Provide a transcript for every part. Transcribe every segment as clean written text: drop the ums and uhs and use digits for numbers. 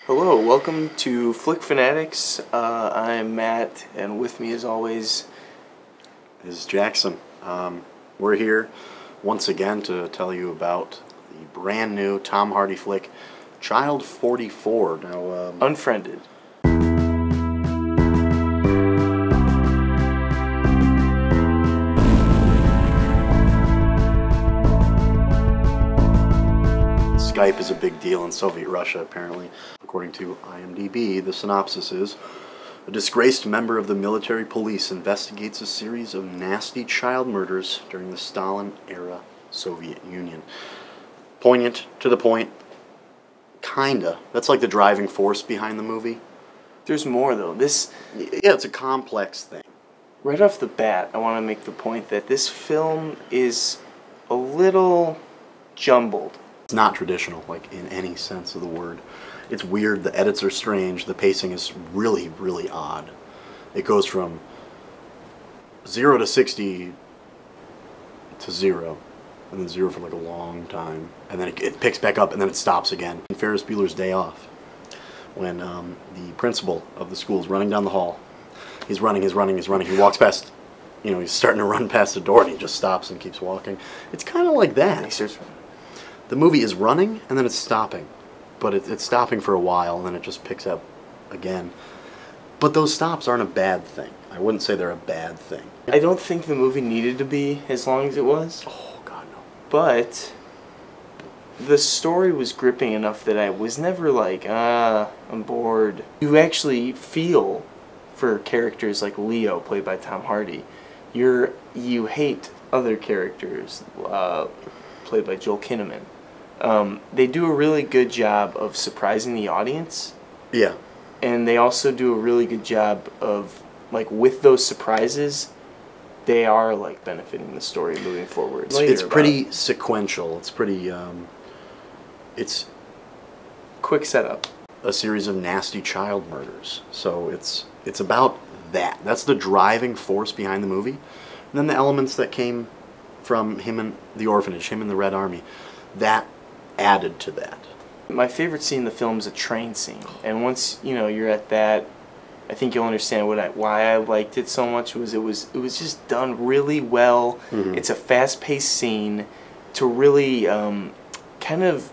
Hello, welcome to Flick Fanatics. I'm Matt, and with me as always is Jackson. We're here once again to tell you about the brand new Tom Hardy flick, Child 44. Now, Unfriended. Skype is a big deal in Soviet Russia, apparently. According to IMDb, the synopsis is: a disgraced member of the military police investigates a series of nasty child murders during the Stalin-era Soviet Union. Poignant, to the point, kinda. That's like the driving force behind the movie. There's more, though. Yeah, it's a complex thing. Right off the bat, I want to make the point that this film is a little jumbled. It's not traditional, like, in any sense of the word. It's weird, the edits are strange, the pacing is really, really odd. It goes from 0 to 60 to 0, and then 0 for like a long time, and then it picks back up, and then it stops again. In Ferris Bueller's Day Off, when the principal of the school is running down the hall, he's running, he walks past, he's starting to run past the door, and he just stops and keeps walking. It's kind of like that. He starts running. The movie is running, and then it's stopping. But it's stopping for a while, and then it just picks up again. But those stops aren't a bad thing. I wouldn't say they're a bad thing. I don't think the movie needed to be as long as it was. Oh, God, no. But the story was gripping enough that I was never like, I'm bored. You actually feel for characters like Leo, played by Tom Hardy. You hate other characters, played by Joel Kinnaman. They do a really good job of surprising the audience. Yeah. And they also do a really good job of, like, with those surprises, they are, like, benefiting the story moving forward. It's pretty sequential. It's pretty, it's quick setup. A series of nasty child murders. So it's about that. That's the driving force behind the movie. And then the elements that came from him and the orphanage, him and the Red Army, that added to that. My favorite scene in the film is a train scene, and once you're at that, I think you'll understand why I liked it so much. It was just done really well. Mm-hmm. It's a fast-paced scene to really kind of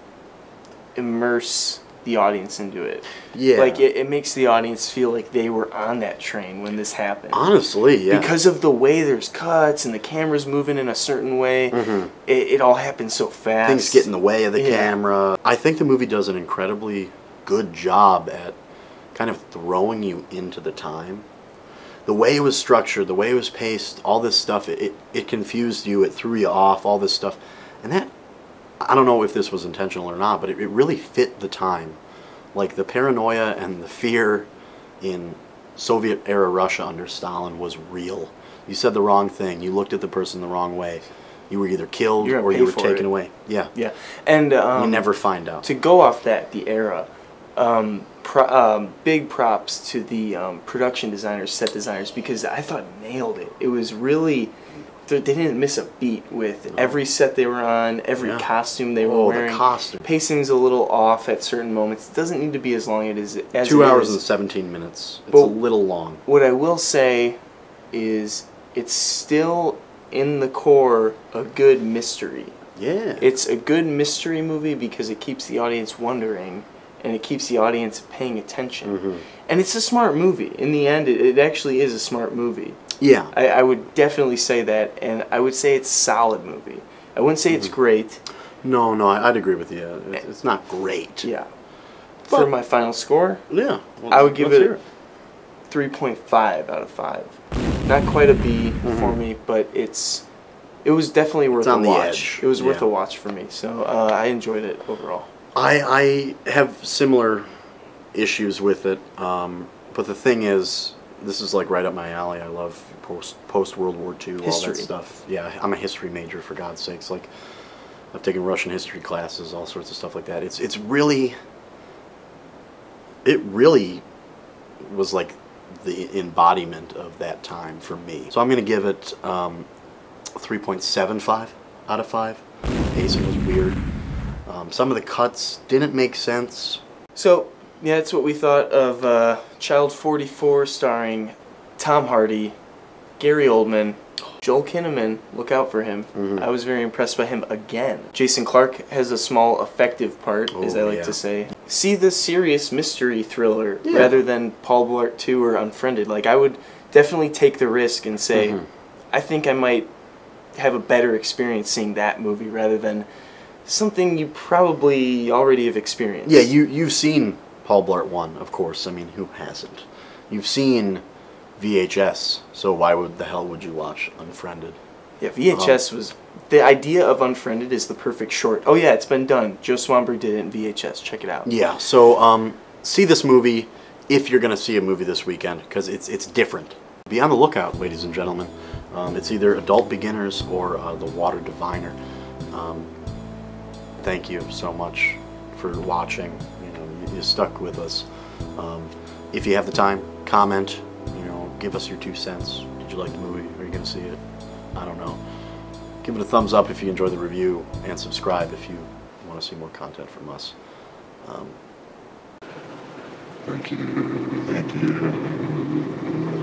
immerse the audience into it. Yeah, like it makes the audience feel like they were on that train when this happened. Honestly, yeah. Because of the way there's cuts and the camera's moving in a certain way, it all happens so fast. Things get in the way of the camera. I think the movie does an incredibly good job at kind of throwing you into the time. The way it was structured, the way it was paced, all this stuff, it confused you, it threw you off, all this stuff. And that, I don't know if this was intentional or not, but it really fit the time. Like, the paranoia and the fear in Soviet-era Russia under Stalin was real. You said the wrong thing. You looked at the person the wrong way. You were either killed or you were taken away. Yeah. Yeah. And you never find out. To go off the era, big props to the production designers, set designers, because I thought nailed it. It was really... They didn't miss a beat with every set they were on, every costume they were wearing. The costume. Pacing's a little off at certain moments. It doesn't need to be as long as it is. 2 hours and 17 minutes. It's a little long. What I will say is it's still, in the core, a good mystery. Yeah. It's a good mystery movie because it keeps the audience wondering, and it keeps the audience paying attention. And it's a smart movie. In the end, it actually is a smart movie. Yeah. I would definitely say that, and I would say it's a solid movie. I wouldn't say it's great. No, I'd agree with you. It's not great. Yeah. For my final score, yeah, I would give it 3.5 out of 5. Not quite a B for me, but it was definitely worth a watch. It was worth a watch for me, so I enjoyed it overall. I have similar issues with it, but the thing is, this is like right up my alley. I love post World War II, all that stuff. Yeah, I'm a history major, for God's sakes. Like, I've taken Russian history classes, all sorts of stuff like that. It really was like the embodiment of that time for me. So I'm going to give it 3.75 out of 5. Pacing was weird. Some of the cuts didn't make sense. So, Yeah, that's what we thought of Child 44 starring Tom Hardy, Gary Oldman, Joel Kinnaman. Look out for him. I was very impressed by him again. Jason Clarke has a small effective part, as I like to say. See the serious mystery thriller rather than Paul Blart 2 or Unfriended. Like, I would definitely take the risk and say, I think I might have a better experience seeing that movie rather than something you probably already have experienced. Yeah, you've seen Paul Blart 1, of course. I mean, who hasn't? You've seen VHS, so why the hell would you watch Unfriended? Yeah, VHS was... The idea of Unfriended is the perfect short. Oh yeah, it's been done. Joe Swanberg did it in VHS. Check it out. Yeah, so see this movie if you're going to see a movie this weekend, because it's different. Be on the lookout, ladies and gentlemen. It's either Adult Beginners or The Water Diviner. Thank you so much for watching. You stuck with us. If you have the time, comment. Give us your 2 cents. Did you like the movie? Are you going to see it? I don't know. Give it a thumbs up if you enjoy the review, and subscribe if you want to see more content from us. Thank you. Thank you.